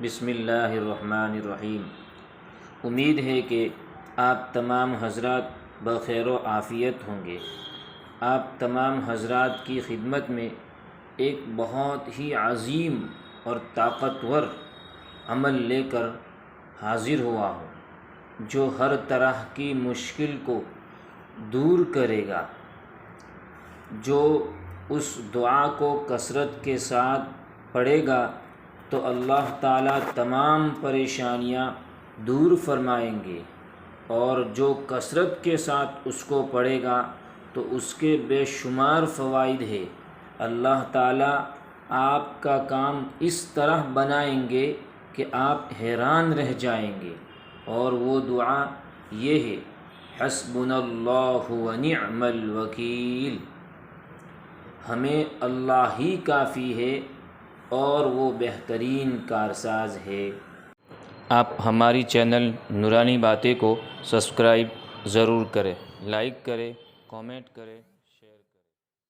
بسم اللہ الرحمن الرحیم۔ امید ہے کہ آپ تمام حضرات بخیر و عافیت ہوں گے۔ آپ تمام حضرات کی خدمت میں ایک بہت ہی عظیم اور طاقتور عمل لے کر حاضر ہوا ہوں، جو ہر طرح کی مشکل کو دور کرے گا۔ جو اس دعا کو کثرت کے ساتھ پڑھے گا تو اللہ تعالیٰ تمام پریشانیاں دور فرمائیں گے، اور جو کثرت کے ساتھ اس کو پڑھے گا تو اس کے بے شمار فوائد ہے۔ اللہ تعالیٰ آپ کا کام اس طرح بنائیں گے کہ آپ حیران رہ جائیں گے، اور وہ دعا یہ ہے: حسبنا اللہ ونعم الوکیل۔ ہمیں اللہ ہی کافی ہے اور وہ بہترین کارساز ہے۔ آپ ہماری چینل نورانی باتیں کو سبسکرائب ضرور کریں، لائک کریں، کامنٹ کریں۔